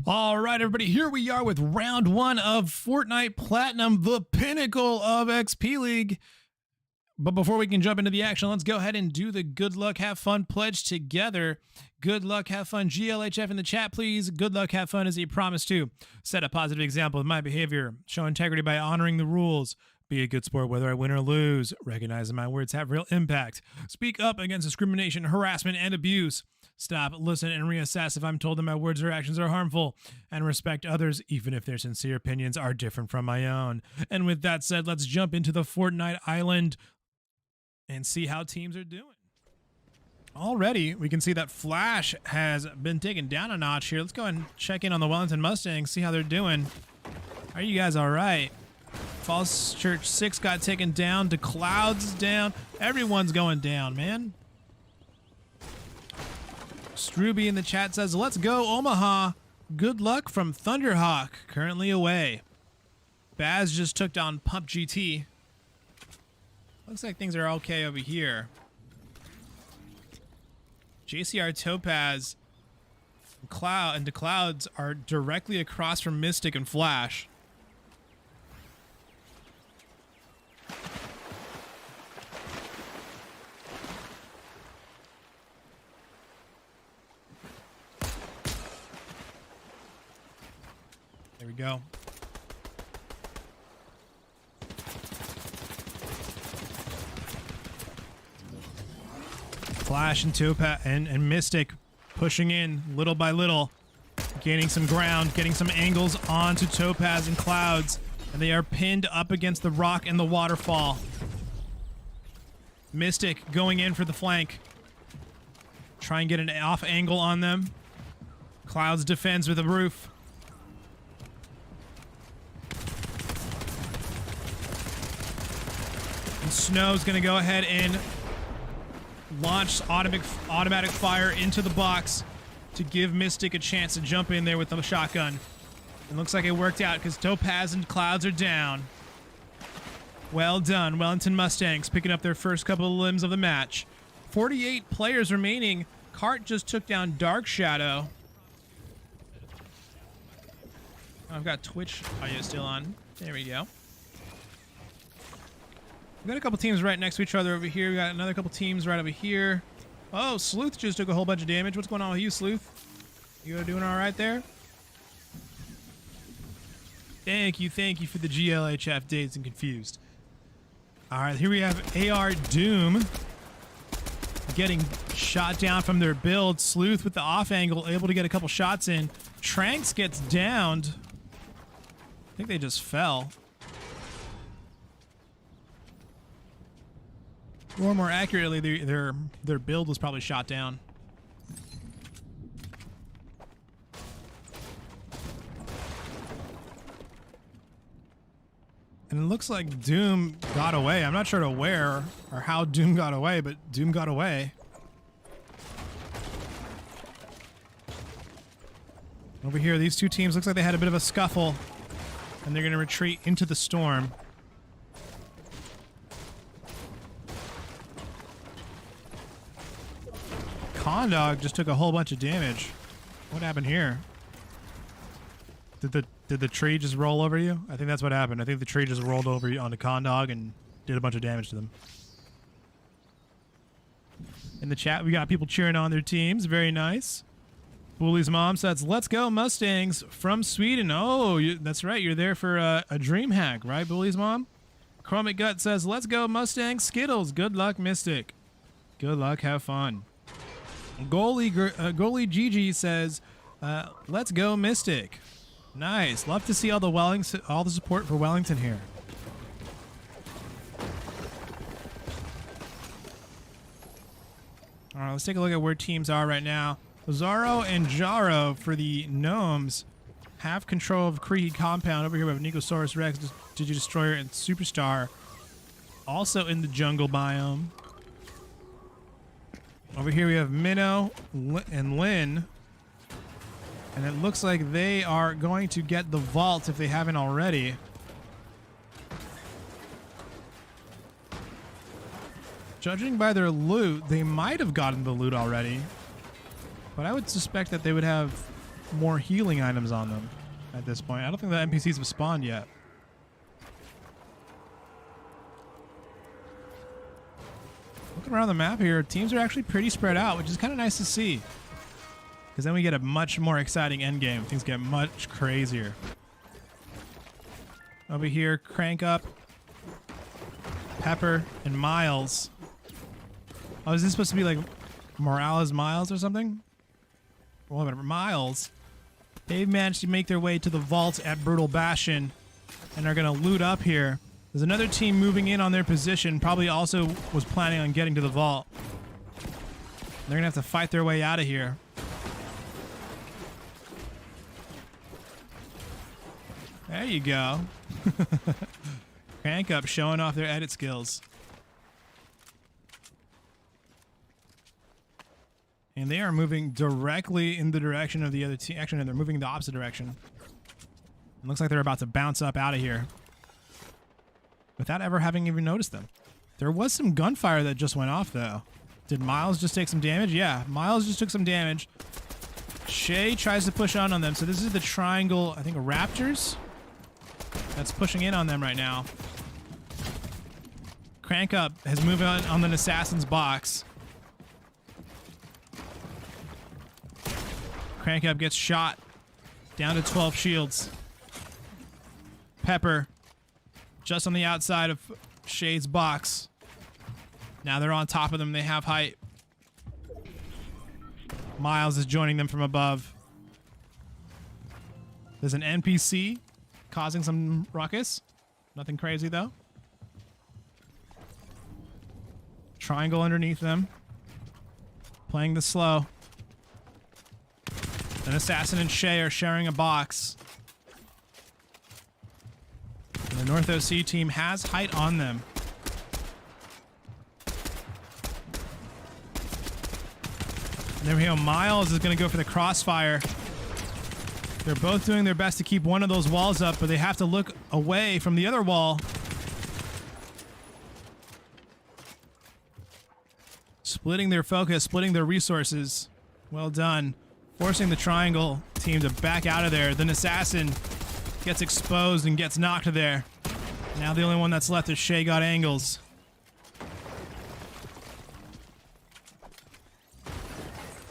All right, everybody, here we are with round one of Fortnite Platinum, the pinnacle of XP League. But before we can jump into the action, let's go ahead and do the good luck, have fun pledge together. Good luck, have fun. GLHF in the chat, please. Good luck, have fun is a promise to set a positive example of my behavior, show integrity by honoring the rules, be a good sport whether I win or lose, recognize that my words have real impact, speak up against discrimination, harassment, and abuse, stop, listen, and reassess if I'm told that my words or actions are harmful, and respect others even if their sincere opinions are different from my own. And with that said, let's jump into the Fortnite Island and see how teams are doing. Already, we can see that Flash has been taken down a notch here. Let's go and check in on the Wellington Mustangs, see how they're doing. Are you guys all right? Falls Church 6 got taken down. The Clouds down. Everyone's going down, man. Struby in the chat says, let's go Omaha. Good luck from Thunderhawk, currently away. Baz just took down Pump GT. Looks like things are okay over here. JCR Topaz and the Clouds are directly across from Mystic and Flash. There we go. Flash and Topaz and Mystic pushing in little by little, gaining some ground, getting some angles onto Topaz and Clouds, and they are pinned up against the rock and the waterfall. Mystic going in for the flank. Try and get an off angle on them. Clouds defends with a roof. And Snow's gonna go ahead and launch automatic fire into the box to give Mystic a chance to jump in there with the shotgun. It looks like it worked out because Topaz and Clouds are down. Well done, Wellington Mustangs picking up their first couple of limbs of the match. 48 players remaining. Cart just took down Dark Shadow. I've got Twitch audio still on. There we go. We got a couple teams right next to each other over here. We got another couple teams right over here. Oh, Sleuth just took a whole bunch of damage. What's going on with you, Sleuth? You doing all right there? Thank you for the GLHF Dazed and Confused. All right, here we have AR Doom getting shot down from their build. Sleuth with the off angle, able to get a couple shots in. Tranks gets downed. I think they just fell. Or more accurately, their build was probably shot down. And it looks like Doom got away. I'm not sure to where or how Doom got away, but Doom got away. Over here, these two teams looks like they had a bit of a scuffle, and they're going to retreat into the storm. Condog just took a whole bunch of damage. What happened here? Did the tree just roll over you? I think that's what happened. I think the tree just rolled over you onto Condog and did a bunch of damage to them. In the chat, we got people cheering on their teams. Very nice. Bully's mom says, let's go Mustangs from Sweden. Oh, that's right. You're there for a dream hack, right, Bully's mom? Chromic Gut says, let's go Mustangs. Skittles. Good luck, Mystic. Good luck. Have fun. Goalie GG says, let's go Mystic. Nice. Love to see all the support for Wellington here. All right, let's take a look at where teams are right now. Zaro and Jaro for the Gnomes have control of Creed Compound. Over here we have Nicosaurus Rex, Digidestroyer, and Superstar also in the jungle biome. Over here we have Minnow and Lynn. And it looks like they are going to get the vault if they haven't already. Judging by their loot, they might have gotten the loot already. But I would suspect that they would have more healing items on them at this point. I don't think the NPCs have spawned yet. Looking around the map here, teams are actually pretty spread out, which is kind of nice to see. Because then we get a much more exciting endgame. Things get much crazier. Over here, Crank Up, Pepper, and Miles. Oh, is this supposed to be like Morales Miles or something? Well, whatever. Miles. They've managed to make their way to the vault at Brutal Bastion and are going to loot up here. There's another team moving in on their position, probably also was planning on getting to the vault. They're going to have to fight their way out of here. There you go. Crank Up showing off their edit skills. And they are moving directly in the direction of the other team. Actually, no, they're moving the opposite direction. It looks like they're about to bounce up out of here without ever having even noticed them. There was some gunfire that just went off, though. Did Miles just take some damage? Yeah, Miles just took some damage. Shay tries to push on them. So this is the triangle, I think, Raptors that's pushing in on them right now. Crank Up has moved on the assassin's box. Crank Up gets shot down to 12 shields. Pepper just on the outside of Shade's box. Now they're on top of them. They have height. Miles is joining them from above. There's an NPC causing some ruckus. Nothing crazy, though. Triangle underneath them. Playing the slow. An assassin and Shay are sharing a box. And the North OC team has height on them. And there we go. Miles is going to go for the crossfire. They're both doing their best to keep one of those walls up, but they have to look away from the other wall. Splitting their focus, splitting their resources. Well done. Forcing the triangle team to back out of there. Then Assassin gets exposed and gets knocked there. Now the only one that's left is Shay got angles.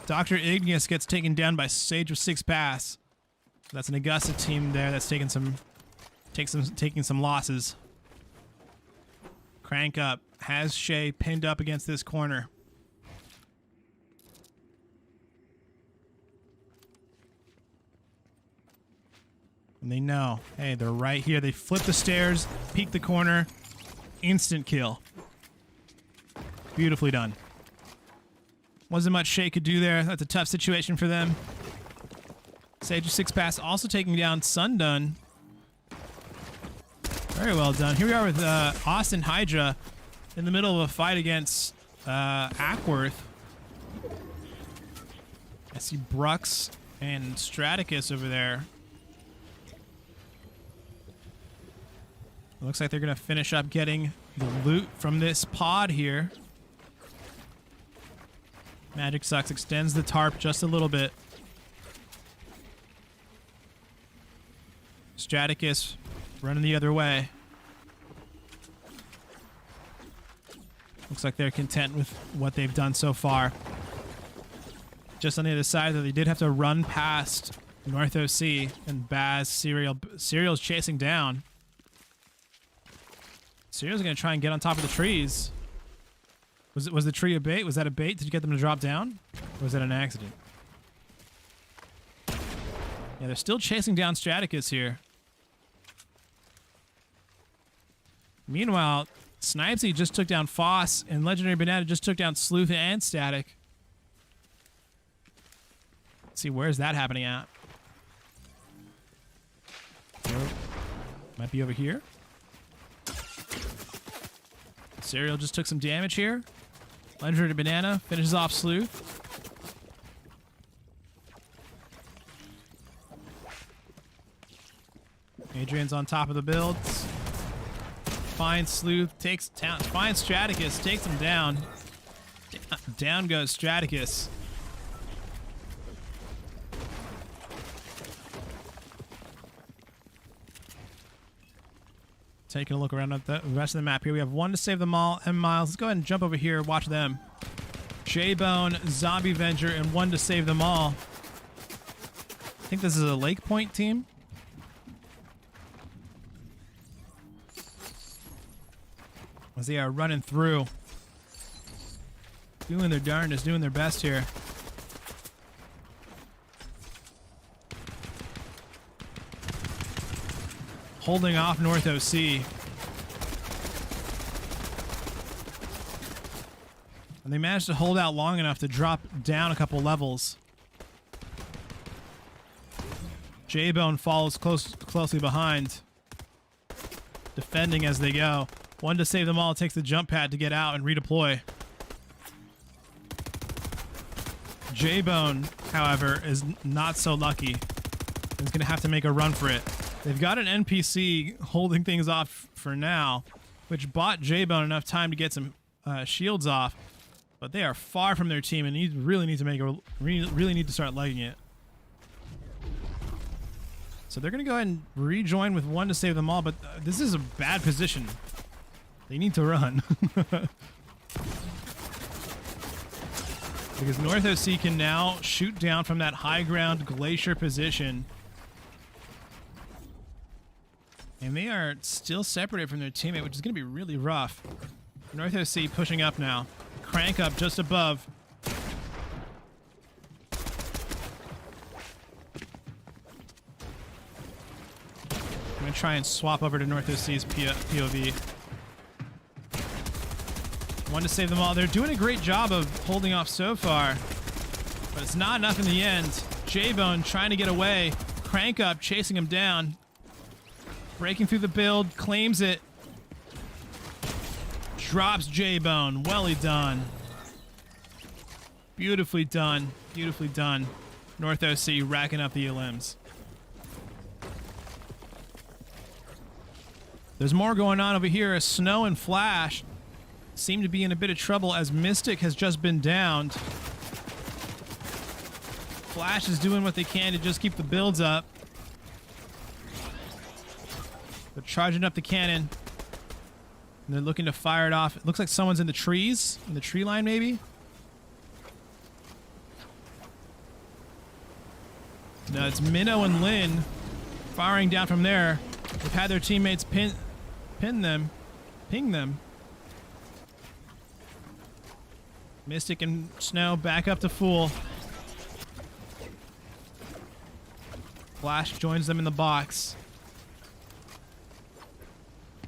Dr. Igneous gets taken down by Sage of Six Pass. That's an Augusta team there that's taking some losses. Crank Up has Shay pinned up against this corner. And they know, hey, they're right here. They flip the stairs, peek the corner, instant kill. Beautifully done. Wasn't much Shay could do there. That's a tough situation for them. Sage of Six Pass also taking down Sundun. Very well done. Here we are with Austin Hydra in the middle of a fight against Ackworth. I see Brux and Straticus over there. It looks like they're going to finish up getting the loot from this pod here. Magic Sucks extends the tarp just a little bit. Straticus running the other way. Looks like they're content with what they've done so far. Just on the other side, though, they did have to run past North OC and Baz. Serial's chasing down. Serial's going to try and get on top of the trees. Was the tree a bait? Was that a bait? Did you get them to drop down? Or was that an accident? Yeah, they're still chasing down Straticus here. Meanwhile, Snipesy just took down Foss, and Legendary Banana just took down Sleuth and Static. Let's see, where's that happening at? Might be over here. Serial just took some damage here. Legendary Banana finishes off Sleuth. Adrian's on top of the builds. Finds Sleuth, finds Straticus, takes him down. Down goes Straticus. taking a look around at the rest of the map here. We have one to save them all, M Miles. Let's go ahead and jump over here, watch them. J-Bone, Zombie Avenger, and one to save them all. I think this is a Lake Point team. As they are running through. Doing their darndest, doing their best here. Holding off North OC. And they managed to hold out long enough to drop down a couple levels. J-Bone follows closely behind. Defending as they go. One to save them all, takes the jump pad to get out and redeploy. J-Bone, however, is not so lucky. He's going to have to make a run for it. They've got an NPC holding things off for now, which bought J-Bone enough time to get some shields off. But they are far from their team and really need to make a really need to start legging it. So they're going to go ahead and rejoin with one to save them all, but this is a bad position. They need to run. Because North OC can now shoot down from that high ground glacier position. And they are still separated from their teammate, which is going to be really rough. North OC pushing up now. Crank up just above. I'm going to try and swap over to North OC's POV. One to save them all. They're doing a great job of holding off so far, but it's not enough in the end. J-Bone trying to get away. Crank up, chasing him down. Breaking through the build, claims it. Drops J-Bone. Well done. Beautifully done. Beautifully done. North OC racking up the elims. There's more going on over here as Snow and Flash seem to be in a bit of trouble as Mystic has just been downed. Flash is doing what they can to just keep the builds up. They're charging up the cannon. And they're looking to fire it off. It looks like someone's in the trees. In the tree line, maybe? No, it's Minnow and Lynn firing down from there. They've had their teammates ping them. Mystic and Snow back up to full. Flash joins them in the box.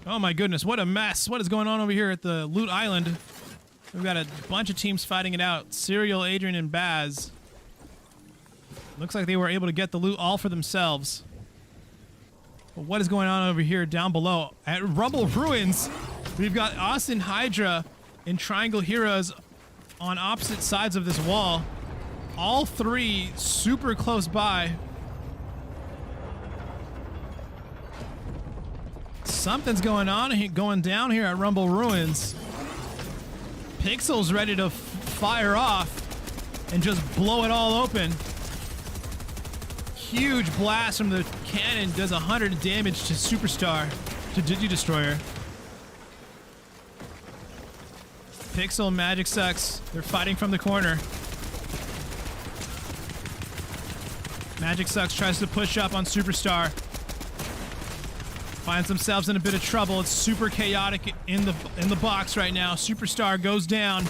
Oh my goodness, what a mess. What is going on over here at the Loot Island? We've got a bunch of teams fighting it out. Serial, Adrian, and Baz. Looks like they were able to get the loot all for themselves. But what is going on over here down below? At Rumble Ruins, we've got Austin Hydra and Triangle Heroes on opposite sides of this wall. All three super close by. Something's going down here at Rumble Ruins. Pixel's ready to fire off and just blow it all open. Huge blast from the cannon does 100 damage to Superstar, to Digi-Destroyer. Pixel and Magic Sucks. They're fighting from the corner. Magic Sucks tries to push up on Superstar. Finds themselves in a bit of trouble. It's super chaotic in the box right now. Superstar goes down.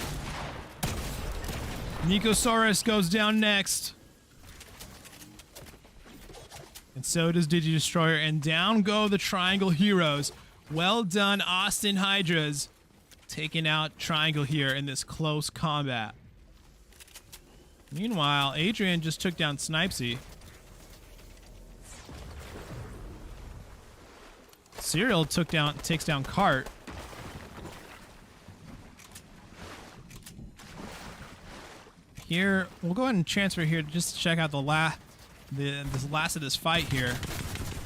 Nicosaurus goes down next. And so does Digi-Destroyer. And down go the Triangle Heroes. Well done, Austin Hydras. Taking out Triangle here in this close combat. Meanwhile, Adrian just took down Snipesy. Serial takes down Cart. Here, we'll go ahead and transfer here just to check out this last of this fight here.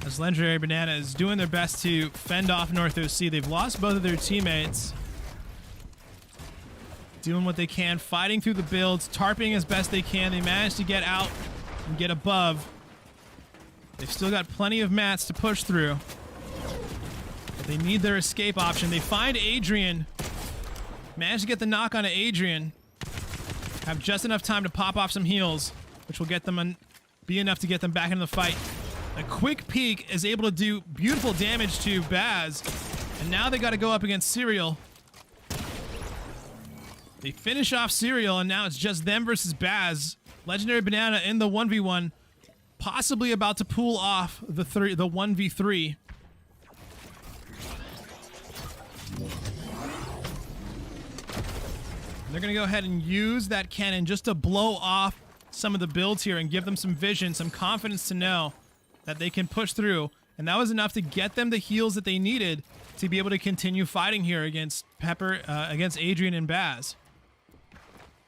As Legendary Banana is doing their best to fend off North OC. They've lost both of their teammates. Doing what they can, fighting through the builds, tarping as best they can. They managed to get out and get above. They've still got plenty of mats to push through. But They need their escape option. They find Adrian. Manage to get the knock on Adrian. Have just enough time to pop off some heals, which will get them be enough to get them back into the fight. A quick peek is able to do beautiful damage to Baz. And now they got to go up against Serial. They finish off Serial, and now it's just them versus Baz. Legendary Banana in the 1v1. Possibly about to pull off the 1v3. They're going to go ahead and use that cannon just to blow off some of the builds here and give them some vision, some confidence to know that they can push through. And that was enough to get them the heals that they needed to be able to continue fighting here against against Adrian and Baz.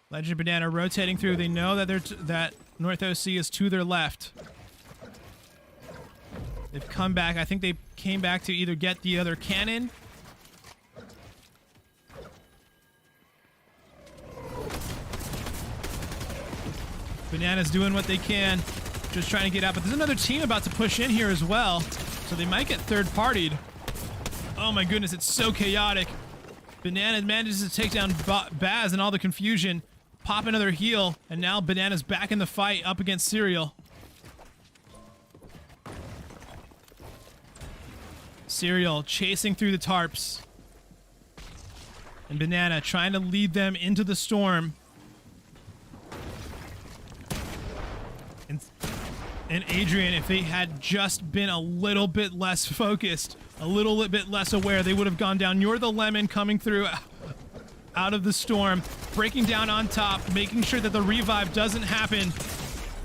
Legend Banana rotating through. They know that that North OC is to their left. They've come back. I think they came back to either get the other cannon. Banana's doing what they can, just trying to get out. But there's another team about to push in here as well, so they might get third-partied. Oh my goodness, it's so chaotic. Banana manages to take down Baz and all the confusion, pop another heal, and now Banana's back in the fight up against Serial. Serial chasing through the tarps. And Banana trying to lead them into the storm. And Adrian, if they had just been a little bit less focused, a little bit less aware, they would have gone down. You're the Lemon coming through out of the storm, breaking down on top, making sure that the revive doesn't happen.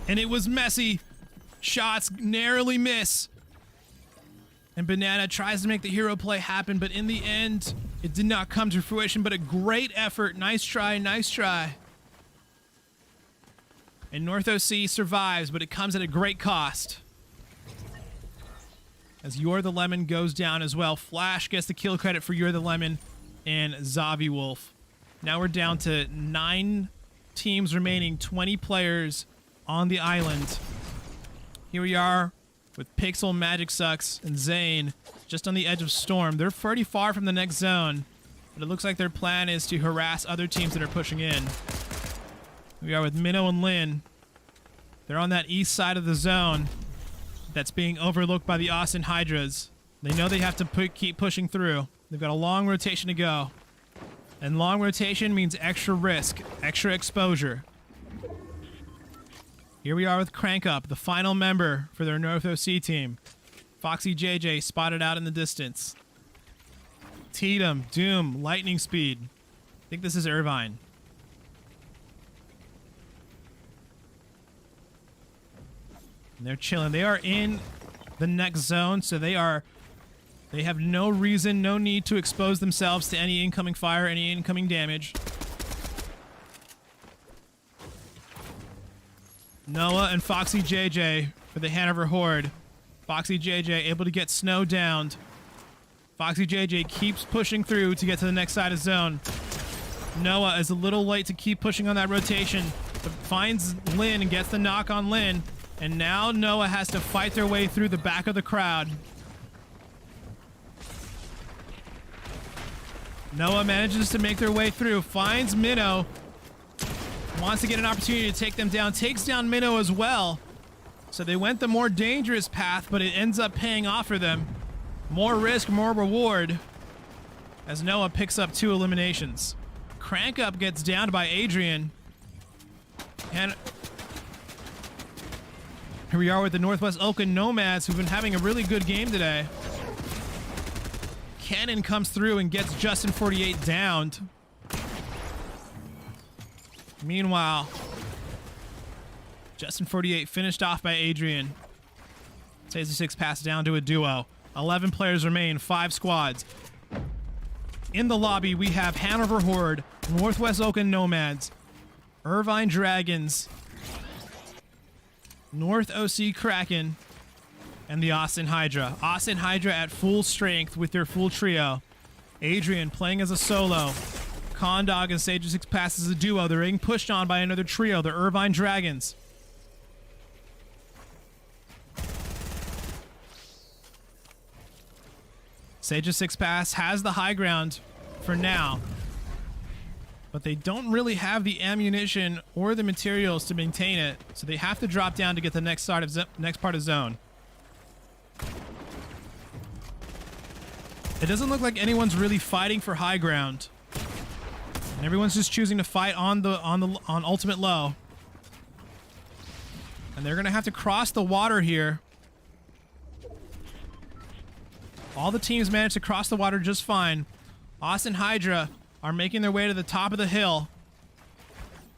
And it was messy. Shots narrowly miss. And Banana tries to make the hero play happen, but in the end, it did not come to fruition, but a great effort. Nice try, nice try. And North OC survives, but it comes at a great cost. As You're the Lemon goes down as well. Flash gets the kill credit for You're the Lemon and Zavi Wolf. Now we're down to 9 teams remaining, 20 players on the island. Here we are with Pixel, Magic Sucks, and Zane just on the edge of Storm. They're pretty far from the next zone, but it looks like their plan is to harass other teams that are pushing in. We are with Minnow and Lynn. They're on that east side of the zone that's being overlooked by the Austin Hydras. They know they have to keep pushing through. They've got a long rotation to go. And long rotation means extra risk, extra exposure. Here we are with Crank Up, the final member for their North OC team. Foxy JJ spotted out in the distance. Tatum, Doom, Lightning Speed. I think this is Irvine. And they're chilling. They are in the next zone, so they have no reason, no need to expose themselves to any incoming fire, any incoming damage. Noah and Foxy JJ for the Hanover Horde. Foxy JJ able to get Snow downed. Foxy JJ keeps pushing through to get to the next side of zone. Noah is a little late to keep pushing on that rotation, but finds Lynn and gets the knock on Lynn. And now Noah has to fight their way through the back of the crowd. Noah manages to make their way through, finds Minnow, wants to get an opportunity to take them down, takes down Minnow as well. So they went the more dangerous path, but it ends up paying off for them. More risk, more reward, as Noah picks up 2 eliminations. Crank Up gets downed by Adrian. And here we are with the Northwest Oakland Nomads, who've been having a really good game today. Cannon comes through and gets Justin 48 downed. Meanwhile, Justin 48 finished off by Adrian. Taser 6 passed down to a duo. 11 players remain, 5 squads. In the lobby, we have Hanover Horde, Northwest Oakland Nomads, Irvine Dragons, North OC Kraken, and the Austin Hydra. Austin Hydra at full strength with their full trio. Adrian playing as a solo. Condog and Sage 6 passes as a duo. They're being pushed on by another trio, the Irvine Dragons. Sage of Six Paths has the high ground for now, but they don't really have the ammunition or the materials to maintain it, so they have to drop down to get the next part of zone. It doesn't look like anyone's really fighting for high ground, and everyone's just choosing to fight on ultimate low. And they're gonna have to cross the water here. All the teams managed to cross the water just fine. Austin Hydra are making their way to the top of the hill.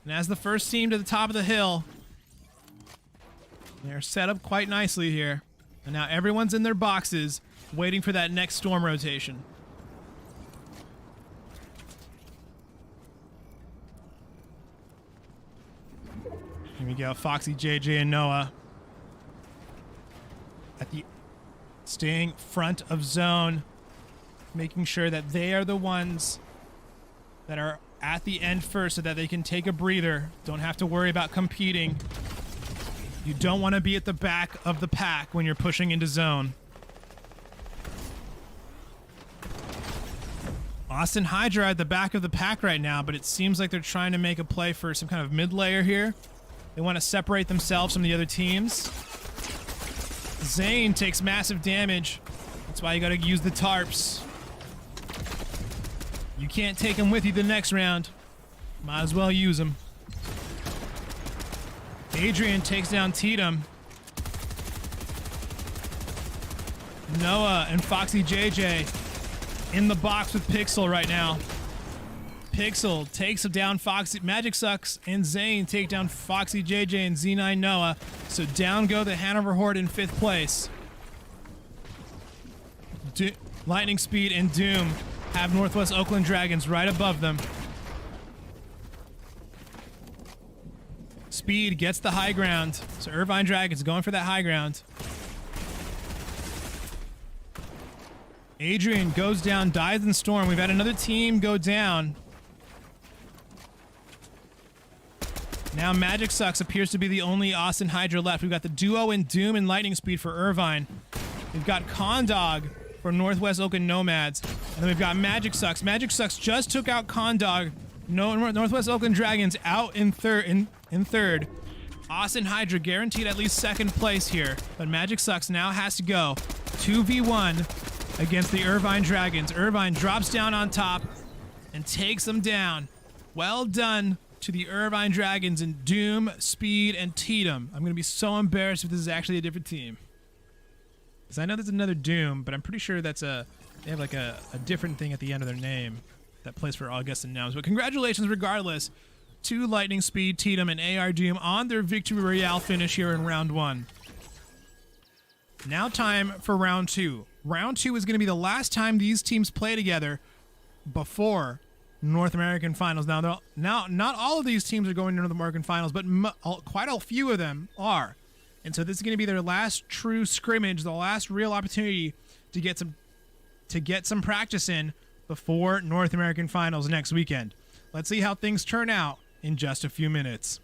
And as the first team to the top of the hill, they're set up quite nicely here. And now everyone's in their boxes, waiting for that next storm rotation. Here we go, Foxy, JJ, and Noah. Staying front of zone, making sure that they are the ones that are at the end first so that they can take a breather. Don't have to worry about competing. You don't want to be at the back of the pack when you're pushing into zone. Austin Hydra at the back of the pack right now, but it seems like they're trying to make a play for some kind of mid layer here. They want to separate themselves from the other teams. Zane takes massive damage. That's why you gotta use the tarps. You can't take him with you the next round. Might as well use him. Adrian takes down Tatum. Noah and Foxy JJ in the box with Pixel right now. Pixel takes down Foxy. Magic Sucks and Zane take down Foxy JJ and Z9 Noah. So down go the Hanover Horde in 5th place. Lightning Speed and Doom have Northwest Oakland Dragons right above them. Speed gets the high ground. So Irvine Dragons going for that high ground. Adrian goes down, dies in storm. We've had another team go down. Now Magic Sucks appears to be the only Austin Hydra left. We've got the duo in Doom and Lightning Speed for Irvine. We've got Condog for Northwest Oakland Nomads. And then we've got Magic Sucks. Magic Sucks just took out Condog. Northwest Oakland Dragons out in third. Austin Hydra guaranteed at least 2nd place here. But Magic Sucks now has to go 2v1 against the Irvine Dragons. Irvine drops down on top and takes them down. Well done to the Irvine Dragons in Doom, Speed, and Tatum. I'm going to be so embarrassed if this is actually a different team. Because I know there's another Doom, but I'm pretty sure that's they have like a different thing at the end of their name that plays for August and Nouns. But congratulations regardless to Lightning Speed, Tatum, and AR Doom on their Victory Royale finish here in round 1. Now time for round 2. Round 2 is going to be the last time these teams play together before North American Finals. Now, not all of these teams are going to North American Finals, but quite a few of them are. And so this is going to be their last true scrimmage, the last real opportunity to get some practice in before North American Finals next weekend. Let's see how things turn out in just a few minutes.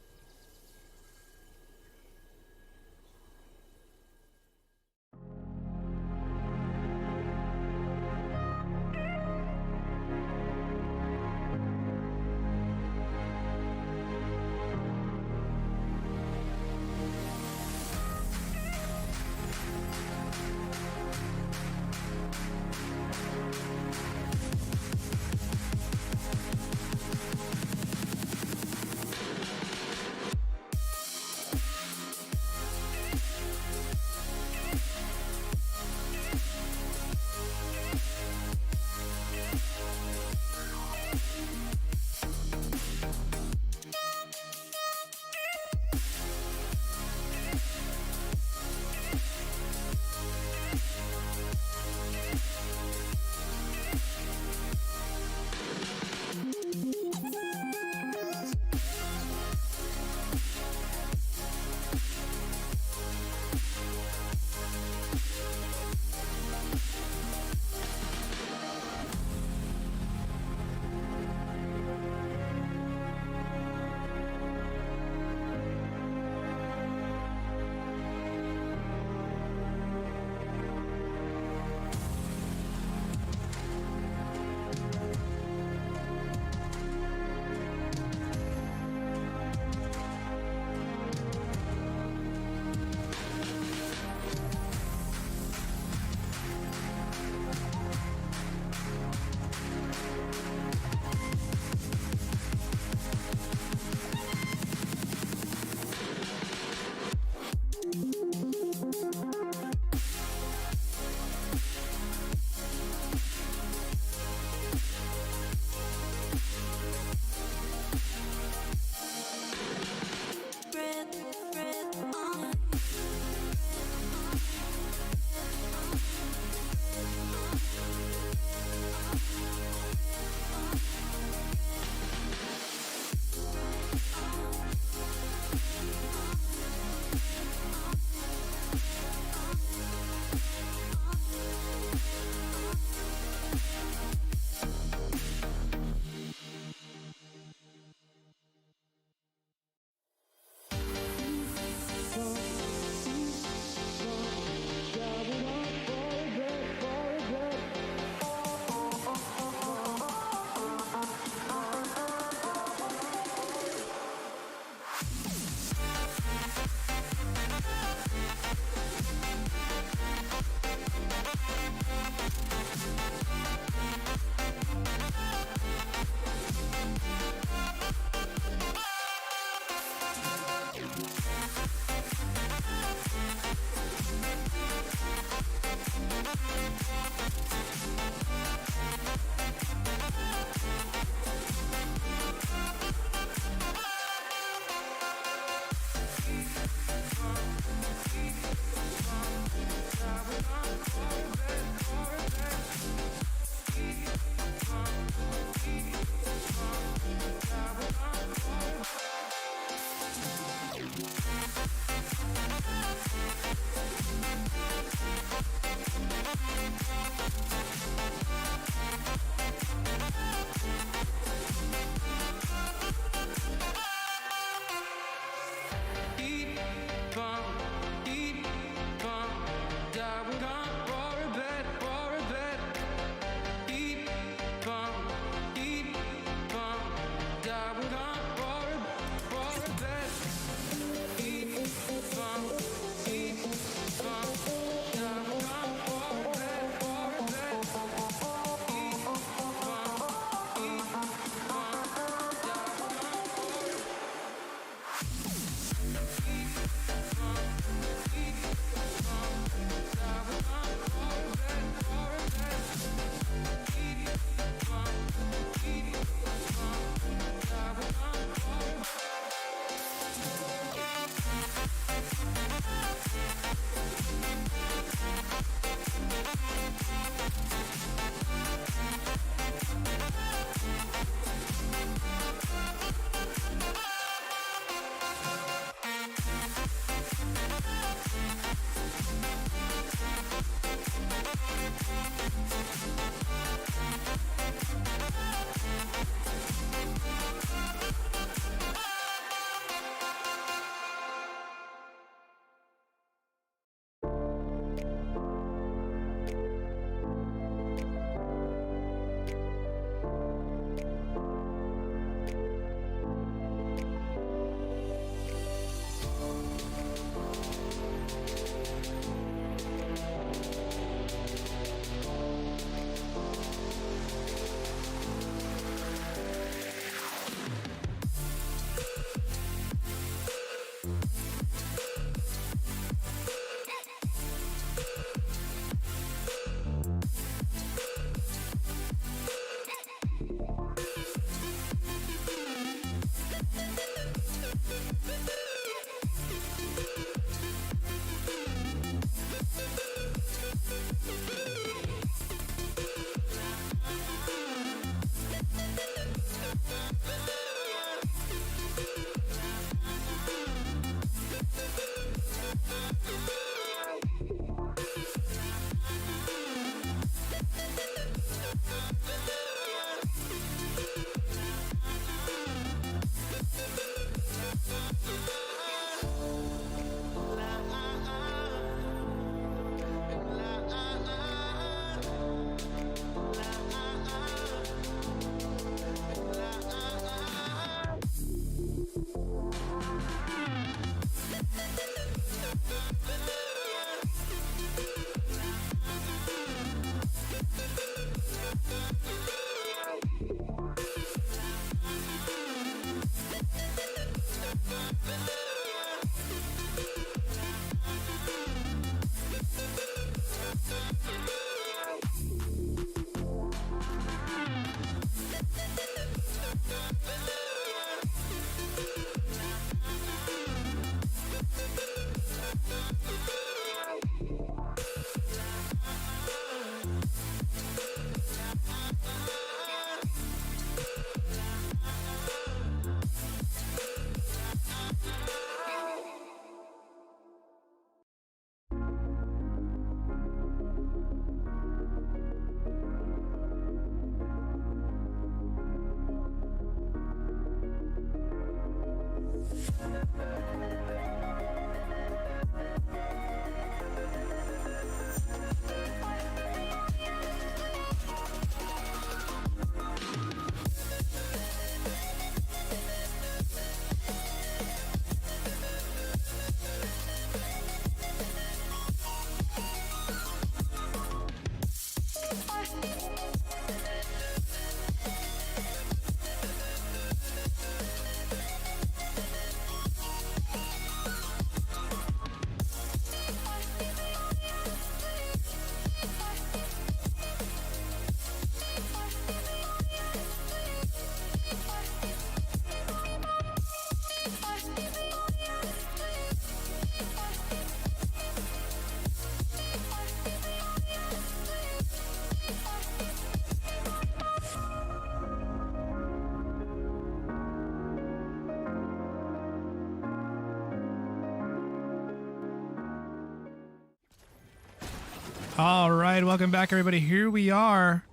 All right, welcome back, everybody. Here we are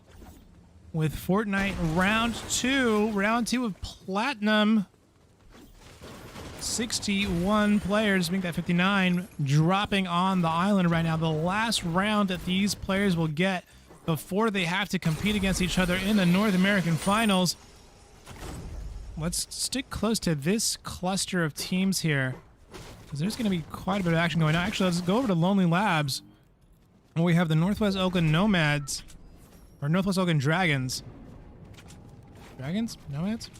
with Fortnite Round 2. Round 2 of Platinum. 61 players, make that 59, dropping on the island right now. The last round that these players will get before they have to compete against each other in the North American Finals. Let's stick close to this cluster of teams here, because there's going to be quite a bit of action going on. Actually, let's go over to Lonely Labs. We have the Northwest Oakland Nomads, or Northwest Oakland Dragons. Dragons? Nomads?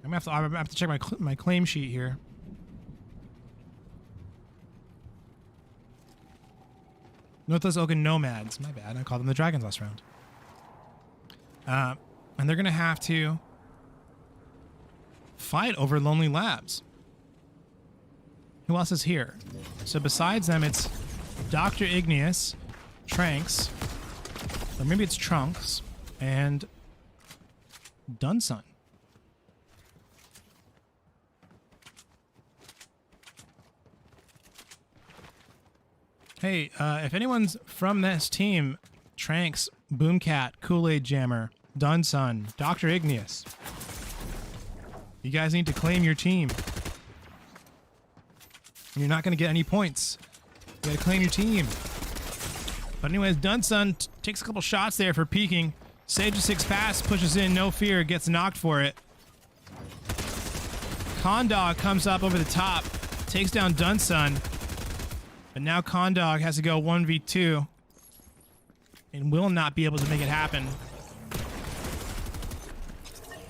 I'm gonna have to check my claim sheet here. Northwest Oakland Nomads. My bad. I called them the Dragons last round. And they're gonna have to fight over Lonely Labs. Who else is here? So besides them, it's Dr. Igneous, Tranks, or maybe it's Trunks, and Dunsun. Hey, if anyone's from this team, Tranks, Boomcat, Kool-Aid Jammer, Dunsun, Dr. Igneous, you guys need to claim your team. You're not going to get any points. You got to claim your team. But anyways, Dunsun takes a couple shots there for peeking. Sage a 6 pass, pushes in, no fear, gets knocked for it. Condog comes up over the top, takes down Dunsun. But now Condog has to go 1v2 and will not be able to make it happen.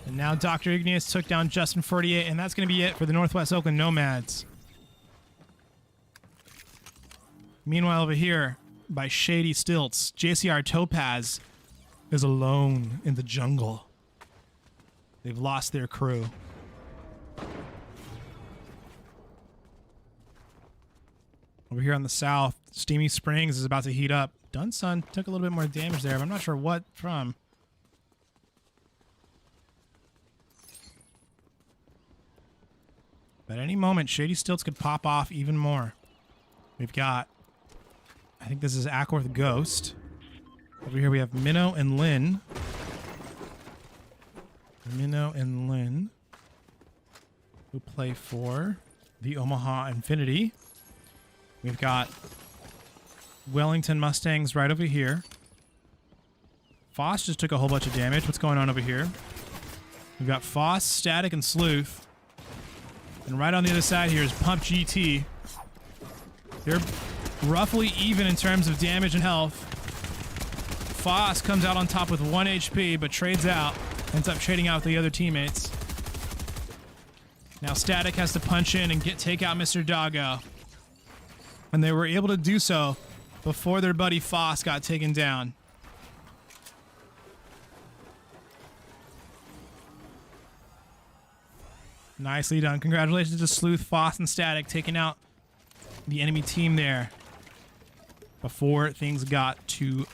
And now Dr. Igneous took down Justin 48, and that's going to be it for the Northwest Oakland Nomads. Meanwhile, over here, by Shady Stilts, JCR Topaz is alone in the jungle. They've lost their crew. Over here on the south, Steamy Springs is about to heat up. Dunsun took a little bit more damage there, but I'm not sure what from. But at any moment, Shady Stilts could pop off even more. We've got, I think this is Ackworth Ghost. Over here we have Minnow and Lynn. Minnow and Lynn, who play for the Omaha Infinity. We've got Wellington Mustangs right over here. Foss just took a whole bunch of damage. What's going on over here? We've got Foss, Static, and Sleuth. And right on the other side here is Pump GT. They're roughly even in terms of damage and health. Foss comes out on top with 1 HP, but trades out. Ends up trading out with the other teammates. Now Static has to punch in and take out Mr. Doggo. And they were able to do so before their buddy Foss got taken down. Nicely done. Congratulations to Sleuth, Foss, and Static taking out the enemy team there before things got too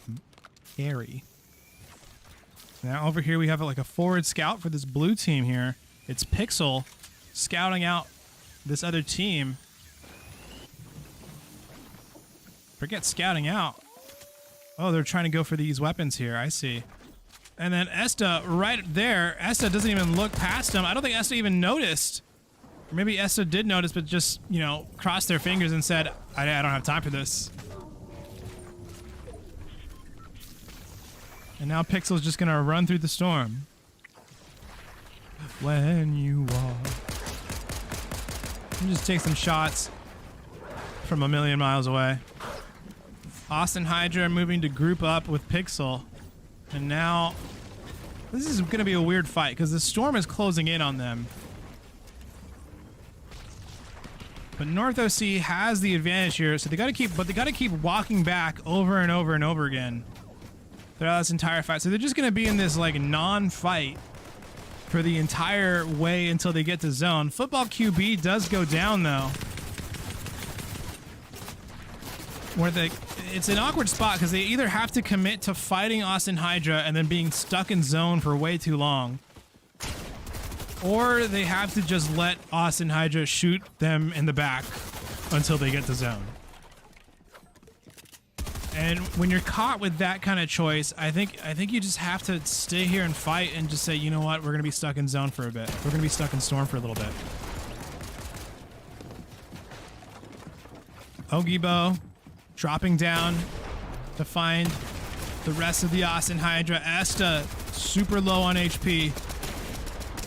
hairy. Now over here we have like a forward scout for this blue team here. It's Pixel scouting out this other team. Forget scouting out. Oh, they're trying to go for these weapons here. I see. And then Esta right there. Esta doesn't even look past him. I don't think Esta even noticed. Or maybe Esta did notice, but just, you know, crossed their fingers and said, I don't have time for this. And now Pixel's just going to run through the storm. When you walk. And just take some shots from a million miles away. Austin Hydra moving to group up with Pixel. And now, this is going to be a weird fight because the storm is closing in on them. But North OC has the advantage here, so they got to keep walking back over and over and over again throughout this entire fight. So they're just going to be in this like non-fight for the entire way until they get to zone. Football QB does go down though. It's an awkward spot because they either have to commit to fighting Austin Hydra and then being stuck in zone for way too long, or they have to just let Austin Hydra shoot them in the back until they get to zone. And when you're caught with that kind of choice, I think you just have to stay here and fight and just say, you know what, we're gonna be stuck in zone for a bit. We're gonna be stuck in storm for a little bit. Ogibo dropping down to find the rest of the Austin Hydra. Esta super low on HP.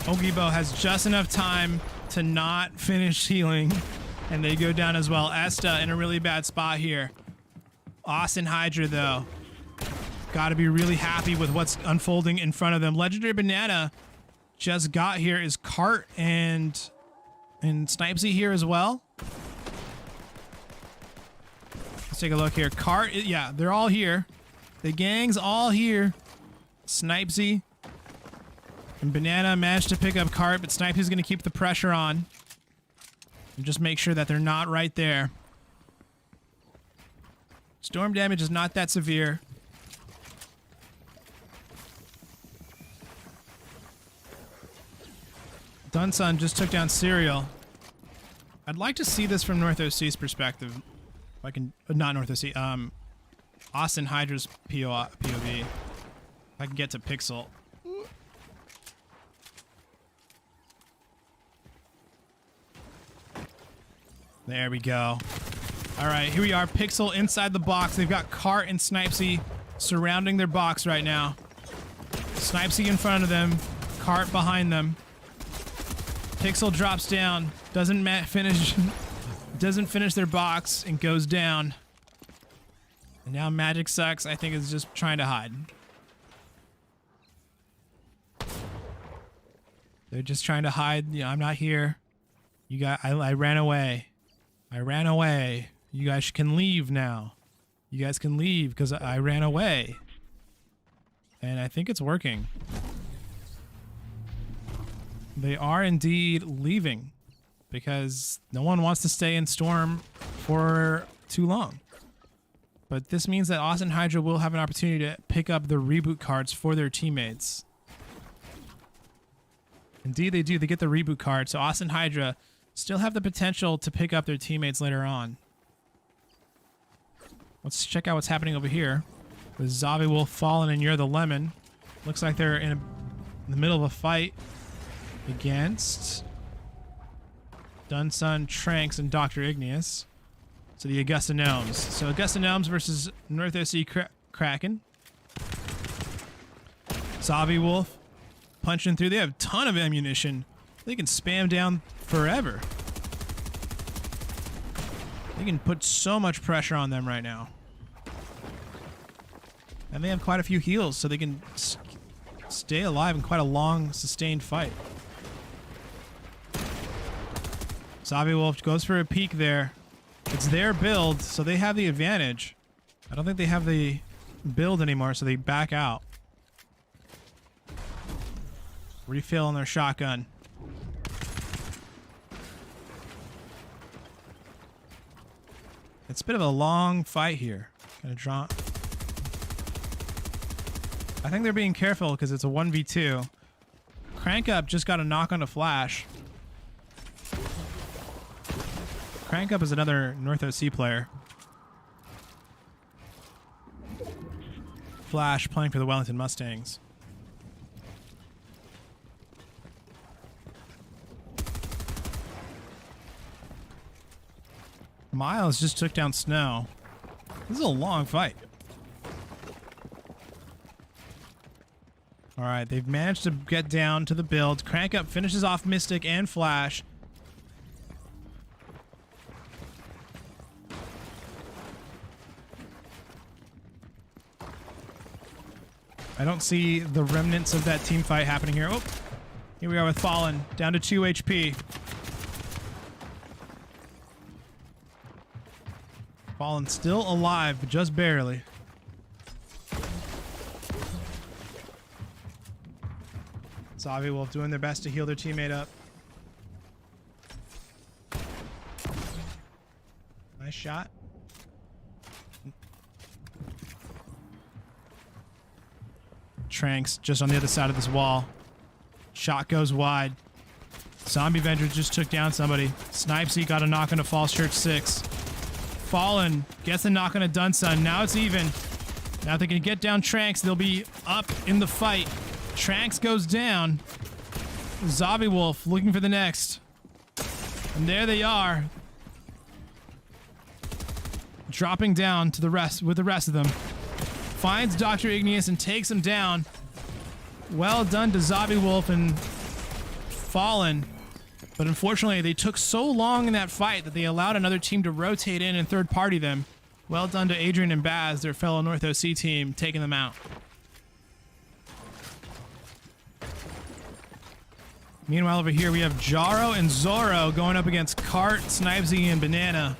Ogibo has just enough time to not finish healing, and they go down as well. Esta in a really bad spot here. Austin Hydra, though, got to be really happy with what's unfolding in front of them. Legendary Banana just got here. Is Cart and Snipesy here as well? Let's take a look here. Cart, yeah, they're all here. The gang's all here. Snipesy and Banana managed to pick up Cart, but Snipesy's going to keep the pressure on and just make sure that they're not right there. Storm damage is not that severe. Dunsun just took down Serial. I'd like to see this from North OC's perspective. If I can, not North OC, Austin Hydra's POV. If I can get to Pixel. There we go. All right, here we are. Pixel inside the box. They've got Cart and Snipesy surrounding their box right now. Snipesy in front of them. Cart behind them. Pixel drops down. Doesn't finish their box and goes down. And now Magic Sucks, I think, is just trying to hide. They're just trying to hide. You know, I'm not here. I ran away. I ran away. You guys can leave now. You guys can leave because I ran away. And I think it's working. They are indeed leaving because no one wants to stay in Storm for too long. But this means that Austin Hydra will have an opportunity to pick up the reboot cards for their teammates. Indeed they do. They get the reboot card. So Austin Hydra still have the potential to pick up their teammates later on. Let's check out what's happening over here. With Zombie Wolf fallen and You're the Lemon. Looks like they're in the middle of a fight against Dunsun, Tranks, and Dr. Igneous. So the Augusta Gnomes. So Augusta Gnomes versus North OC Kraken. Zombie Wolf punching through. They have a ton of ammunition. They can spam down forever. They can put so much pressure on them right now. And they have quite a few heals, so they can stay alive in quite a long, sustained fight. Zombie Wolf goes for a peek there. It's their build, so they have the advantage. I don't think they have the build anymore, so they back out. Refill on their shotgun. It's a bit of a long fight here. Gonna draw. I think they're being careful because it's a 1v2. Crank Up just got a knock on a Flash. Crank Up is another North OC player. Flash playing for the Wellington Mustangs. Miles just took down Snow. This is a long fight. All right, they've managed to get down to the build. Crank Up finishes off Mystic and Flash. I don't see the remnants of that team fight happening here. Oh, here we are with Fallen, down to 2 HP. Fallen still alive, but just barely. Zombie Wolf doing their best to heal their teammate up. Nice shot. Tranks just on the other side of this wall. Shot goes wide. Zombie Avenger just took down somebody. Snipesy got a knock on a False Church 6. Fallen gets the knock on a Dunsun. Now it's even. Now if they can get down Tranks, they'll be up in the fight. Tranks goes down. Zombie Wolf looking for the next. And there they are. Dropping down to the rest with the rest of them. Finds Dr. Igneous and takes him down. Well done to Zombie Wolf and Fallen. But unfortunately, they took so long in that fight that they allowed another team to rotate in and third party them. Well done to Adrian and Baz, their fellow North OC team, taking them out. Meanwhile, over here, we have Jaro and Zoro going up against Cart, Snipesy, and Banana.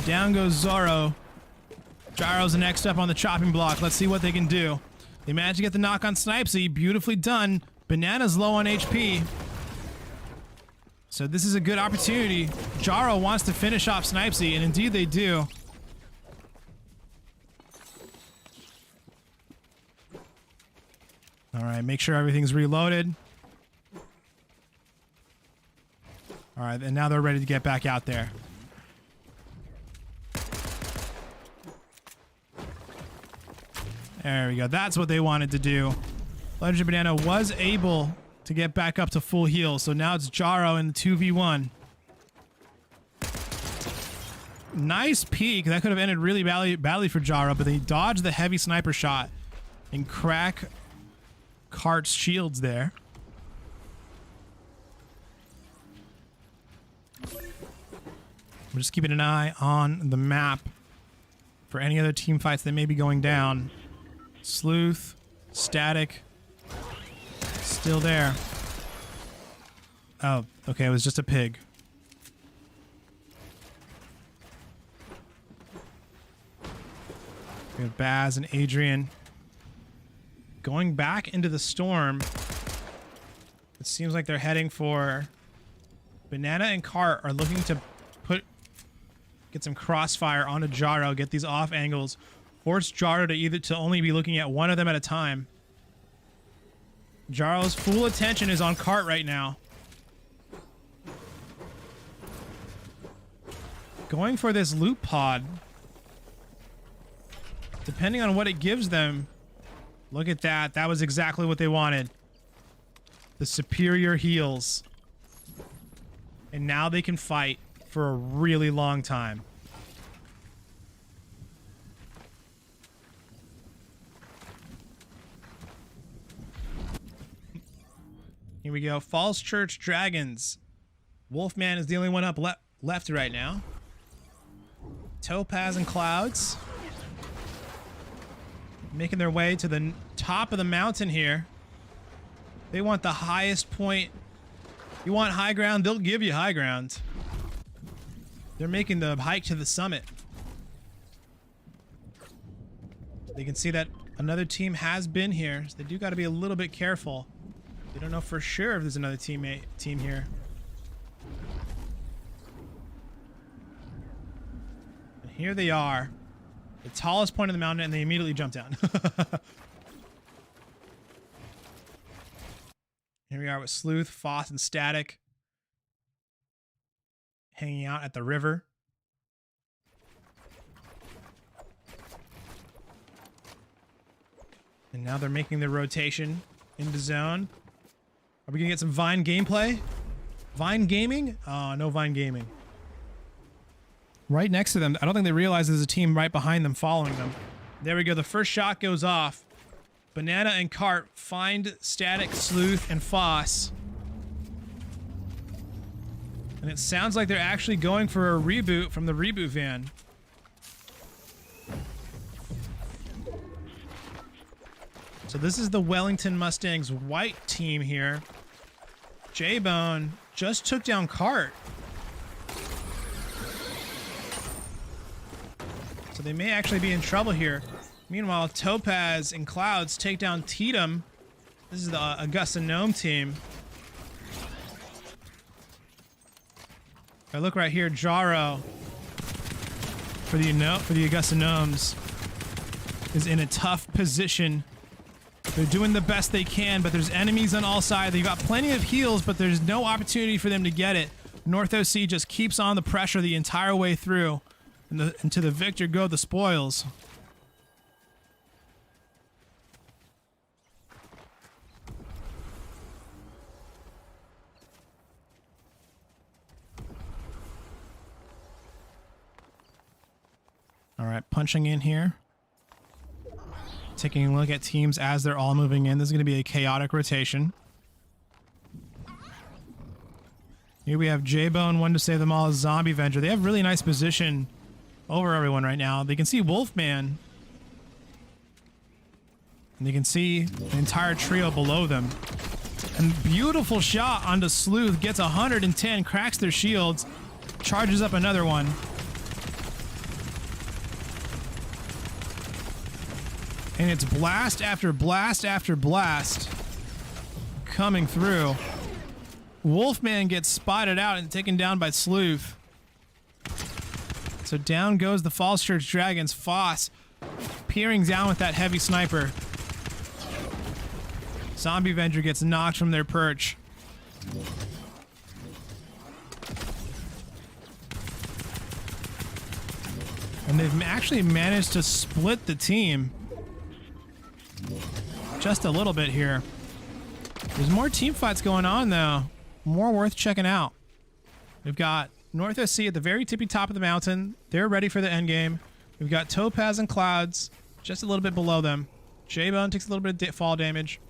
Down goes Zoro. Jaro's next up on the chopping block. Let's see what they can do. They managed to get the knock on Snipesy. Beautifully done. Banana's low on HP. So this is a good opportunity. Jaro wants to finish off Snipesy, and indeed they do. All right, make sure everything's reloaded. All right, and now they're ready to get back out there. There we go. That's what they wanted to do. Legendary Banana was able to get back up to full heal, so now it's Jaro in the 2v1. Nice peek. That could have ended really badly for Jaro, but they dodged the heavy sniper shot and crack Cart's shields there. I'm just keeping an eye on the map for any other team fights that may be going down. Sleuth, Static, still there. Oh, okay, it was just a pig. We have Baz and Adrian going back into the storm. It seems like they're heading for... Banana and Cart are looking to get some crossfire onto Jaro, get these off angles, force Jaro to only be looking at one of them at a time. Jaro's full attention is on Cart right now. Going for this loot pod. Depending on what it gives them. Look at that. That was exactly what they wanted. The superior heals. And now they can fight for a really long time. Here we go. Falls Church Dragons. Wolfman is the only one up left right now. Topaz and Clouds making their way to the top of the mountain here. They want the highest point. You want high ground, they'll give you high ground. They're making the hike to the summit. They can see that another team has been here, so they do got to be a little bit careful. They don't know for sure if there's another team here. And here they are, the tallest point of the mountain, and they immediately jump down. Here we are with Sleuth, Foss, and Static hanging out at the river. And now they're making their rotation into zone. Are we gonna get some Vine gameplay? Vine gaming? Oh, no Vine gaming. Right next to them. I don't think they realize there's a team right behind them following them. There we go. The first shot goes off. Banana and Cart find Static, Sleuth, and Foss. And it sounds like they're actually going for a reboot from the reboot van. So this is the Wellington Mustangs white team here. J-Bone just took down Cart. So they may actually be in trouble here. Meanwhile, Topaz and Clouds take down Tatum. This is the Augusta Gnome team. If I look right here, Jaro for the Augusta Gnomes is in a tough position. They're doing the best they can, but there's enemies on all sides. They've got plenty of heals, but there's no opportunity for them to get it. North OC just keeps on the pressure the entire way through. And to the victor go the spoils. All right, punching in here. Taking a look at teams as they're all moving in. This is going to be a chaotic rotation. Here we have J-Bone, one to save them all, Zombie Avenger. They have really nice position over everyone right now. They can see Wolfman. And they can see the entire trio below them. And beautiful shot onto Sleuth. Gets 110, cracks their shields. Charges up another one. And it's blast after blast after blast coming through. Wolfman gets spotted out and taken down by Sleuth. So down goes the Falls Church Dragons. Foss peering down with that heavy sniper. Zombie Avenger gets knocked from their perch. And they've actually managed to split the team just a little bit here. There's more team fights going on though. More worth checking out. We've got North SC at the very tippy top of the mountain. They're ready for the end game. We've got Topaz and Clouds just a little bit below them. J-Bone takes a little bit of fall damage.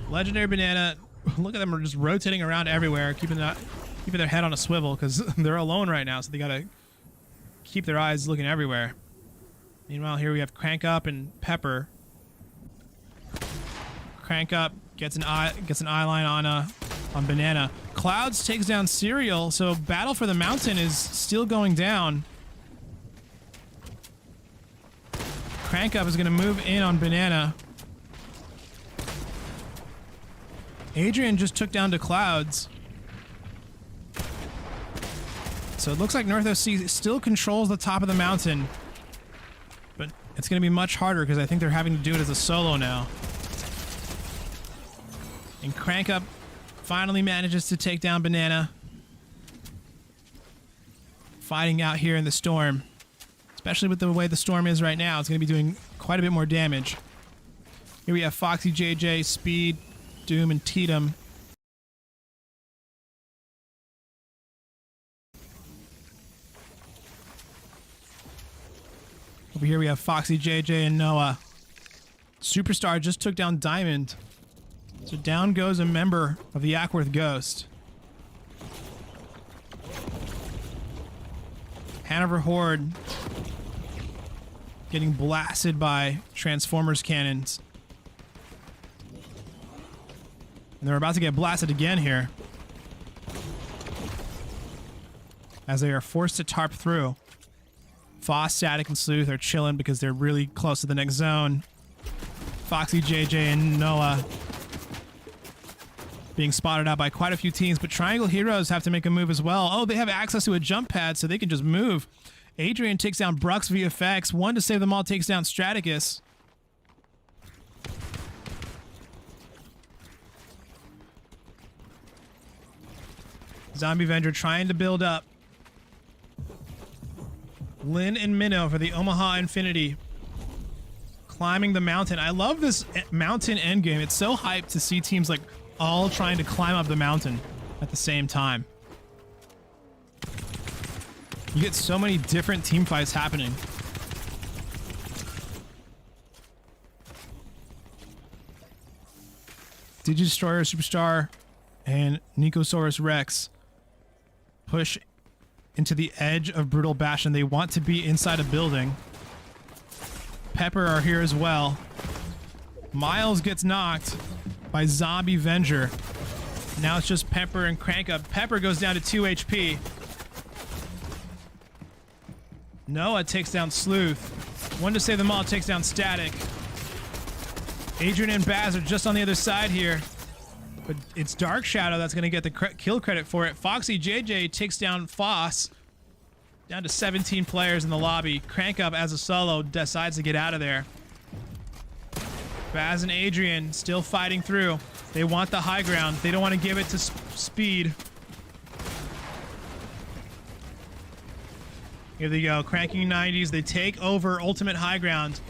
Legendary Banana, look at them, are just rotating around everywhere, keeping their head on a swivel because they're alone right now, so they gotta keep their eyes looking everywhere. Meanwhile, here we have Crank Up and Pepper. Crank Up gets an eye line on Banana. Clouds takes down Serial, so battle for the mountain is still going down. Crank Up is going to move in on Banana. Adrian just took down to Clouds. So it looks like North OC still controls the top of the mountain. But it's going to be much harder because I think they're having to do it as a solo now. And Crank Up finally manages to take down Banana. Fighting out here in the storm. Especially with the way the storm is right now, it's going to be doing quite a bit more damage. Here we have Foxy JJ, Speed, Doom, and Tatum. Over here we have Foxy JJ and Noah. Superstar just took down Diamond. So down goes a member of the Ackworth Ghost. Hanover Horde getting blasted by Transformers cannons. And they're about to get blasted again here. As they are forced to tarp through. Foss, Static, and Sleuth are chilling because they're really close to the next zone. Foxy, JJ, and Noah being spotted out by quite a few teams, but Triangle Heroes have to make a move as well. Oh, they have access to a jump pad, so they can just move. Adrian takes down Brux VFX. One to save them all takes down Straticus. Zombie Avenger trying to build up. Lynn and Minnow for the Omaha Infinity. Climbing the mountain. I love this mountain endgame. It's so hyped to see teams like all trying to climb up the mountain at the same time. You get so many different team fights happening. Digidestroyer, Superstar, and Nicosaurus Rex push into the edge of Brutal Bastion. They want to be inside a building. Pepper are here as well. Miles gets knocked by Zombie Avenger. Now it's just Pepper and Crank Up. Pepper goes down to 2 HP. Noah takes down Sleuth. One to save them all takes down Static. Adrian and Baz are just on the other side here. But it's Dark Shadow that's going to get the kill credit for it. Foxy JJ takes down Foss. Down to 17 players in the lobby. Crank Up as a solo decides to get out of there. Baz and Adrian still fighting through. They want the high ground. They don't want to give it to Speed. Here they go. Cranking 90s. They take over ultimate high ground.